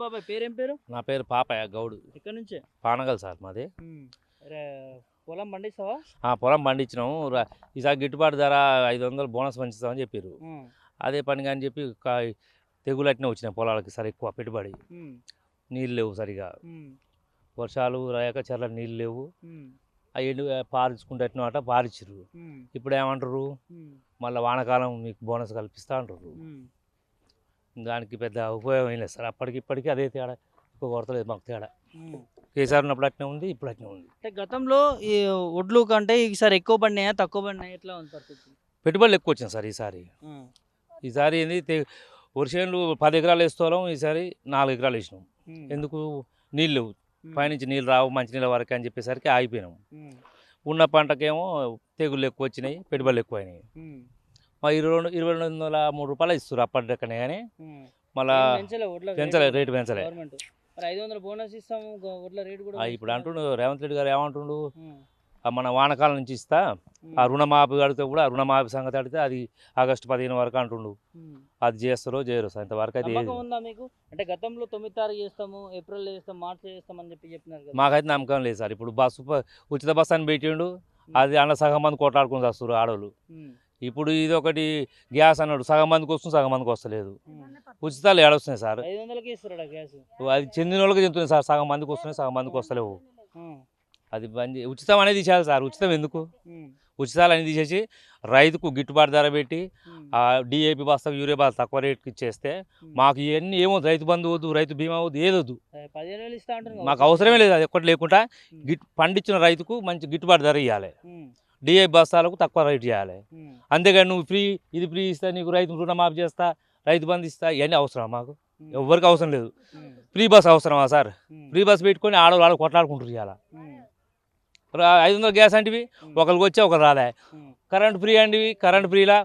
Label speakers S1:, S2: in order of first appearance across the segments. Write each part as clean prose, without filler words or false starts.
S1: బాబాయ్ పేరేం పేరు?
S2: నా పేరు పాపయ్య గౌడు.
S1: ఎక్కడి నుంచే?
S2: పానగల్ సార్ మాది.
S1: రే పొలం పండిస్తావా?
S2: పొలం పండించినాము. ఈసారి గిట్టుబాటు ధర 500 బోనస్ పంచిస్తామని చెప్పారు. అదే పనిగా అని చెప్పి తెగులు అట్నే వచ్చినాయి పొలాలకి సార్. ఎక్కువ పెట్టుబడి, నీళ్ళు లేవు సరిగా, వర్షాలు రాయక చెర్ల నీళ్ళు లేవు. అవి ఎండు పారించుకుంటే అట్ట పారిచ్చిర్రు. ఇప్పుడు ఏమంటారు, మళ్ళీ వానాకాలం మీకు బోనస్ కల్పిస్తా అంటారు. దానికి పెద్ద ఉపయోగం ఏం లేదు సార్. అప్పటికిప్పటికీ అదే తేడా, ఎక్కువ కొడతలేదు మాకు తేడా. కేసీఆర్ ఉన్నప్పుడు అట్నే ఉంది, ఇప్పుడు అట్నే ఉంది.
S1: అంటే గతంలో ఈ ఒడ్లు కంటే ఈసారి ఎక్కువ పడినాయా తక్కువ పడినాయా ఎట్లా ఉంది పరిస్థితి?
S2: పెట్టుబడులు ఎక్కువ వచ్చింది సార్ ఈసారి ఏంది, వర్షాలు 10 ఎకరాలు వేసుకోవడం, ఈసారి 4 ఎకరాలు వేసినాం. ఎందుకు, నీళ్ళు లేవు, పైనుంచి నీళ్ళు రావు మంచినీళ్ళ వరకు అని చెప్పేసరికి ఆగిపోయినాం. ఉన్న పంటకేమో తెగుళ్ళు ఎక్కువ వచ్చినాయి, పెట్టుబడులు ఎక్కువ అయినాయి. మా 2203 రూపాయలు ఇస్తారు అప్పటికనే, కానీ మళ్ళీ పెంచలే, రేటు పెంచలే.
S1: 500 బోనస్ ఇస్తాము ఒడ్ల రేటు కూడా
S2: ఇప్పుడు అంటుండు రేవంత్ రెడ్డి గారు, ఏమంటుండు, మన వానకాలం నుంచి ఇస్తా, ఆ రుణమాఫీ అడిగితే కూడా రుణమాఫీ సంగతి అడిగితే అది ఆగస్టు 15 వరకు అంటుండు. అది చేస్తారో చేయరు ఇంతవరకు అయితే
S1: ఉందా మీకు? అంటే గతంలో 9 తారీఖు చేస్తాము, ఏప్రిల్ చేస్తాం, మార్చి చేస్తాం అని చెప్పినారు.
S2: మాకైతే నమ్మకం లేదు సార్. ఇప్పుడు ఉచిత బస్సు అని పెట్టిండు, అది అన్న సగం మంది కొట్లాడుకుని వస్తారు ఆడవాళ్ళు. ఇప్పుడు ఇది ఒకటి గ్యాస్ అన్నాడు, సగం మందికి వస్తుంది, సగం మందికి వస్తలేదు. ఉచితాలు ఏడొస్తున్నాయి సార్.
S1: 500కి ఇస్తారా గ్యాస్?
S2: అది చెందిన వాళ్ళకి చెందుతుంది సార్. సగం మందికి వస్తున్నాయి, సగం మందికి వస్తలేవు. అది బంద్, ఉచితం అనేది తీసేయాలి సార్. ఉచితం ఎందుకు, ఉచితాలు అనేది తీసేసి రైతుకు గిట్టుబాటు ధర పెట్టి డిఏపి బస్తాకు యూరియా బస్తా తక్కువ రేటుకి ఇచ్చేస్తే మాకు ఇవన్నీ ఏమవుతుంది, రైతు బంధు వద్దు, రైతు బీమా వద్దు, ఏదొద్దు, మాకు అవసరమే లేదు. అది ఒక్కటి లేకుండా పండించిన రైతుకు మంచి గిట్టుబాటు ధర ఇవ్వాలి, డిఏపి బస్తాలకు తక్కువ రేటు చేయాలి. అంతేగాని నువ్వు ఇది ఫ్రీ ఇస్తా, నీకు రైతు రుణమాఫీ చేస్తా, రైతు బంధు ఇస్తా, ఇవన్నీ అవసరం మాకు? ఎవరికి అవసరం లేదు. ఫ్రీ బస్ అవసరమా సార్? ఫ్రీ బస్ పెట్టుకొని ఆడవాళ్ళు కొట్లాడుకుంటారు ఇవాళ. 500 గ్యాస్ అంటివి ఒకరికి వచ్చే ఒకరు రాదా. కరెంట్ ఫ్రీ అంటివి, కరెంట్ ఫ్రీలా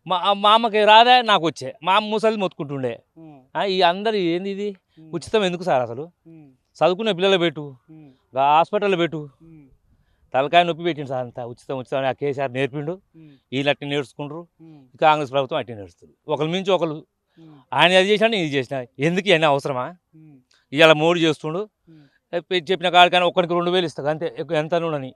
S2: మా అమ్మకి రాదా, నాకు వచ్చే, మా అమ్మ ముసలి మొత్తుకుంటుండే. ఈ అందరు ఏంది ఇది, ఉచితం ఎందుకు సార్? అసలు చదువుకునే పిల్లలు పెట్టు, హాస్పిటల్లో పెట్టు, తలకాయ నొప్పి పెట్టిండు సార్. అంతా ఉచితం ఉచితం ఆ కేసీఆర్ నేర్పిండు, వీళ్ళు అట్లా నేర్చుకుంటారు. కాంగ్రెస్ ప్రభుత్వం అట్లా నేర్చుతుంది, ఒకరి మించి ఒకరు. ఆయన అది చేసినా ఇది చేసిన, ఎందుకు ఇవన్నీ అవసరమా? ఇవాళ మోడీ చేస్తుండు, చెప్పిన కాడికైనా ఒక్కరికి 2000 ఇస్తా అంతే, ఎంత నూనెని.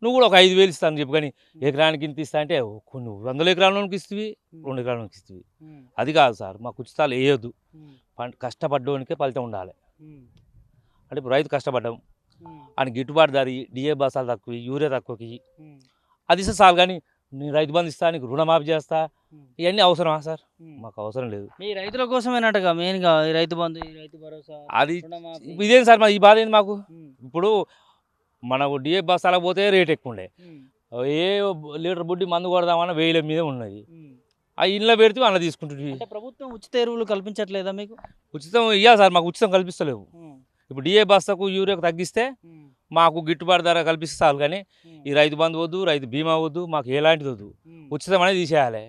S2: నువ్వు కూడా ఒక 5000 ఇస్తాను చెప్పు, కానీ ఎకరానికి ఇంత ఇస్తా అంటే కొన్ని 100 ఎకరాలకి ఇస్తుంది, 2 ఎకరాలకి ఇస్తుంది. అది కాదు సార్, మాకు ఉచితాలు వేయొద్దు. కష్టపడ్డోనికే ఫలితం ఉండాలి. అంటే ఇప్పుడు రైతు కష్టపడ్డాం అని గిట్టుబాటు ధర, డిఏ బస్తాలు తక్కువ, యూరియా తక్కువకి అది ఇస్తే చాలు. కానీ నేను రైతు బంధు ఇస్తా, నీకు రుణమాఫీ చేస్తా, ఇవన్నీ అవసరమా సార్? మాకు అవసరం లేదు.
S1: మీ రైతుల కోసమేనటగా మెయిన్గా రైతు బంధు, రైతు భరోసా,
S2: అది ఇదేం సార్ ఈ బాధ ఏంది మాకు? ఇప్పుడు మనకు డిఏ బస్తాలకు పోతే రేట్ ఎక్కువ ఉండే, ఏ లీటర్ బుడ్డి మందు కొడదామన్నా 1000 మీద ఉన్నది. ఆ ఇంట్లో పెడితే అలా తీసుకుంటుంది.
S1: ప్రభుత్వం ఉచిత ఎరువులు కల్పించట్లేదా మీకు?
S2: ఉచితం ఇవ్వాలి సార్, మాకు ఉచితం కల్పిస్తలేవు. ఇప్పుడు డిఏ బస్తాకు యూరియాకు తగ్గిస్తే మాకు గిట్టుబాటు ధర కల్పిస్తే చాలు. కానీ ఈ రైతు బంధు వద్దు, రైతు బీమా వద్దు, మాకు ఎలాంటిది వద్దు, ఉచితం అనేది తీసేయాలి,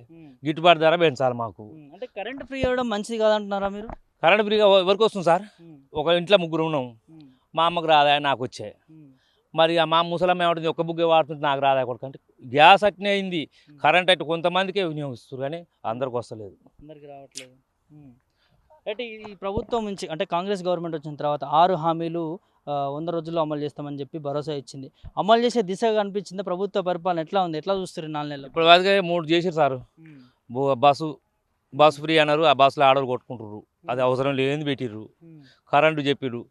S2: గిట్టుబాటు ధర పెంచాలి మాకు.
S1: అంటే కరెంట్ ఫ్రీ అవ్వడం మంచిది కాదంటున్నారా మీరు?
S2: కరెంట్ ఫ్రీగా ఎవరికి వస్తుంది సార్? ఒక ఇంట్లో 3 ఉన్నాం, మా అమ్మకు రాదా, నాకు వచ్చే. మరి మా ముసలమ్మ ఏమంటుంది, ఒక్క బుగ్గే వాడుతుంటే నాకు రాదా కొడుకు అంటే. గ్యాస్ అట్నే అయింది, కరెంట్ అట్టు కొంతమందికే వినియోగిస్తారు, కానీ అందరికి వస్తలేదు,
S1: అందరికి రావట్లేదు. అంటే ఈ ప్రభుత్వం నుంచి, అంటే కాంగ్రెస్ గవర్నమెంట్ వచ్చిన తర్వాత 6 హామీలు 100 రోజుల్లో అమలు చేస్తామని చెప్పి భరోసా ఇచ్చింది. అమలు చేసే దిశగా అనిపించింది. ప్రభుత్వ పరిపాలన ఎట్లా ఉంది, ఎట్లా చూస్తారు 4 నెలలు?
S2: ఇప్పుడు 3 చేసారు సార్. బస్సు ఫ్రీ అన్నారు, ఆ బస్సులో ఆడవాళ్ళు కొట్టుకుంటారు, అది అవసరం లేని పెట్టిర్రు. కరెంటు చెప్పిర్రు,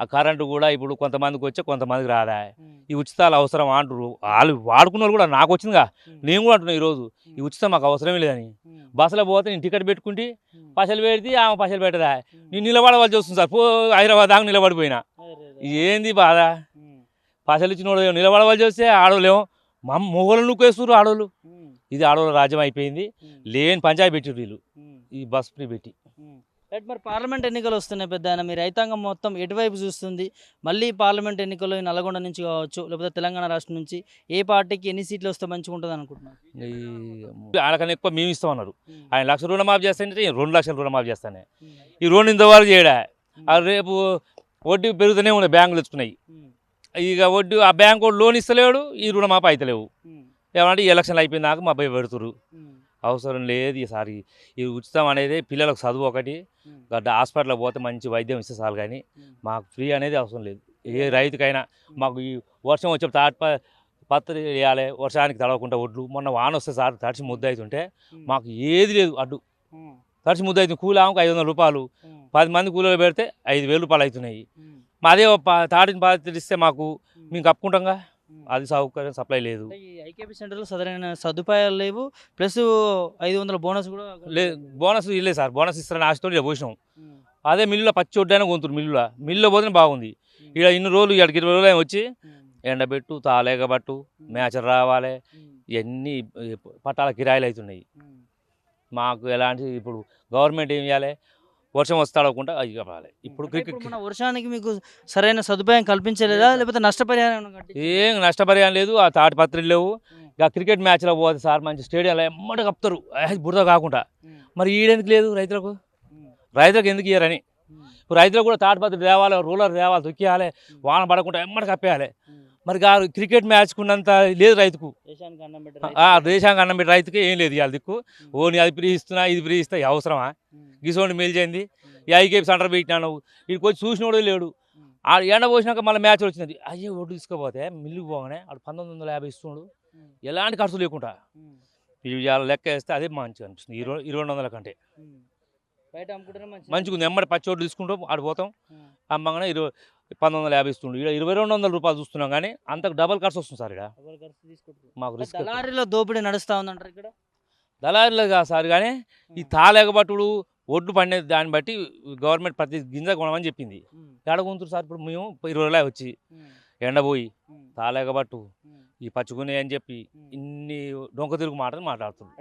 S2: ఆ కరెంటు కూడా ఇప్పుడు కొంతమందికి వచ్చే కొంతమందికి రాదా. ఈ ఉచితాలు అవసరం అంటారు, వాళ్ళు వాడుకున్న వాళ్ళు కూడా. నాకు వచ్చిందిగా, నేను కూడా అంటున్నా ఈరోజు, ఈ ఉచితం మాకు అవసరమే లేదని. బస్సులో పోతే నేను టికెట్ పెట్టుకుంటే పైసలు పెడితే ఆమె పైసలు పెట్టదా, నేను నిలబడవలసి వస్తుంది సార్. హైదరాబాద్ దాకా నిలబడిపోయినా, ఏంది బాధ? పైసలు ఇచ్చిన వాళ్ళు నిలబడవలసి వస్తే ఆడవాళ్ళేమో మొగలు నూకేస్తారు ఆడవాళ్ళు. ఇది ఆడవాళ్ళ రాజ్యం అయిపోయింది. లేని పంచాయతీ పెట్టిర్రు వీళ్ళు ఈ బస్ ఫ్రీ పెట్టి.
S1: మరి పార్లమెంట్ ఎన్నికలు వస్తున్నాయి పెద్ద ఆయన, మీ రైతాంగం మొత్తం ఎటువైపు చూస్తుంది? మళ్ళీ పార్లమెంట్ ఎన్నికల్లో నల్గొండ నుంచి కావచ్చు, లేకపోతే తెలంగాణ రాష్ట్రం నుంచి ఏ పార్టీకి ఎన్ని సీట్లు వస్తే మంచిగా ఉంటుంది అనుకుంటున్నారు?
S2: ఆయనకన్నా ఎక్కువ మేము ఇస్తామన్నారు. ఆయన 1,00,000 రుణమాఫీ చేస్తానంటే 2 లక్షలు రుణమాఫీ చేస్తానే. ఈ 2 ఇంతవరకు చేయడా. రేపు వడ్డీ పెరుగుతూనే ఉన్నాయి, బ్యాంకులు తెచ్చుకున్నాయి. ఇక వడ్డీ ఆ బ్యాంకు లోన్ ఇస్తలేడు, ఈ రుణమాఫీ అవుతలేవు. ఏమంటే ఎలక్షన్లు అయిపోయినాక మా భయ పెడుతురు. అవసరం లేదు ఈసారి. ఈ ఉచితం అనేది పిల్లలకు చదువు ఒకటి, గడ్డ హాస్పిటల్కి పోతే మంచి వైద్యం ఇస్తే చాలు కానీ మాకు ఫ్రీ అనేది అవసరం లేదు. ఏ రైతుకైనా మాకు ఈ వర్షం వచ్చే పత్రి వేయాలి, వర్షానికి తడవకుండా ఒడ్లు. మొన్న వాన వస్తే సార్ తడిచి ముద్ద అవుతుంటే మాకు ఏది లేదు అడ్డు. తడిచి ముద్ద అవుతుంది, కూలి ఆమెకు 500 రూపాయలు, 10 మంది కూలీలు పెడితే 5,000 రూపాయలు అవుతున్నాయి. అదే తాటిని పత్రి ఇస్తే మాకు మేము కప్పుకుంటాంగా, అది సౌకర్యం సప్లై లేదు.
S1: అంటే ఈ ఐకేపీ సెంటర్లో సరైన సదుపాయాలు లేవు, ప్లస్ 500 బోనస్ కూడా
S2: లేదు, బోనస్ ఇవ్వలేదు సార్. బోనస్ ఇస్తారని ఆశతో ఇలా పోసినాం. అదే మిల్లులో పచ్చి వడ్డైనా కొంతురు మిల్లులో పోతే బాగుంది. ఇక్కడ ఇన్ని రోజులు ఇక్కడికి 20 రోజులు వచ్చి ఎండబెట్టు, తాలేగబట్టు, మేచర్ రావాలి, ఇవన్నీ పట్టాల కిరాయిలు అవుతున్నాయి. మాకు ఎలాంటి ఇప్పుడు గవర్నమెంట్ ఏం చేయాలి, వర్షం వస్తే అడగకుండా అవి కావాలి. ఇప్పుడు
S1: మన వర్షానికి మీకు సరైన సదుపాయం కల్పించలేదా, లేకపోతే నష్టపరిహారం ఏమైనా కట్టించారా?
S2: ఏం నష్టపరిహారం లేదు, ఆ తాటిపత్రులు లేవు. ఇక క్రికెట్ మ్యాచ్లో పోతే సార్ మంచి స్టేడియంలో ఎమ్మటి కప్తారు బురద కాకుండా. మరి ఈడెందుకు లేదు రైతులకు ఎందుకు ఇయ్యారని. ఇప్పుడు రైతులకు కూడా తాటిపత్రులు తేవాలి, రూలర్ తేవాలి, తొక్కియాలి, వాన పడకుండా ఎమ్మటి కప్పేయాలి. మరి క్రికెట్ మ్యాచ్కు ఉన్నంత లేదు రైతుకు.
S1: దేశానికి అన్నం పెట్టే
S2: దేశానికి అన్నం పెట్టి రైతుకి ఏం లేదు ఇవాళ దిక్కు. ఓని అది ఫ్రీ ఇస్తున్నా, ఇది ఫ్రీ ఇస్తా, అవసరమా? గిసోని మేల్చేయింది. ఈ ఐకేపీ సెంటర్ పెట్టినాను, వీడికి వచ్చి చూసినోడు లేడు. ఆ ఎండ పోసినాక మళ్ళీ మ్యాచ్ వచ్చినది, అయ్యే ఒడ్డు తీసుకుపోతే మిల్లుకు పోగానే ఆడు 1950 ఇస్తున్నాడు, ఎలాంటి ఖర్చు లేకుండా. ఇవాళ లెక్క వేస్తే అదే మంచిగా అనిపిస్తుంది 200 కంటే.
S1: బయట అమ్ముకుంటే
S2: మంచిగా ఉంది. ఎమ్మడి పచ్చి ఒడ్డు తీసుకుంటాం, ఆడు పోతాం, అమ్మగానే 1950 ఇస్తుండు. ఇక్కడ 2,200 రూపాయలు చూస్తున్నాం కానీ అంతకు డబల్ ఖర్చు వస్తుంది సార్. ఇక్కడ మాకు రిస్క్.
S1: దళారీలో దోపిడీ నడుస్తూ ఉందంటారు ఇక్కడ.
S2: దళారీలో కాదు సార్, కానీ ఈ తాలేగబట్టుడు ఒడ్లు పండే దాన్ని బట్టి గవర్నమెంట్ ప్రతి గింజ కొనమని చెప్పింది. ఎడగొంతురు సార్. ఇప్పుడు మేము 20 రోజులే వచ్చి ఎండబోయి తాలేగబట్టు ఈ పచ్చుకునే అని చెప్పి ఇన్ని డొంక తిరుగు మాటలు మాట్లాడుతున్నాం.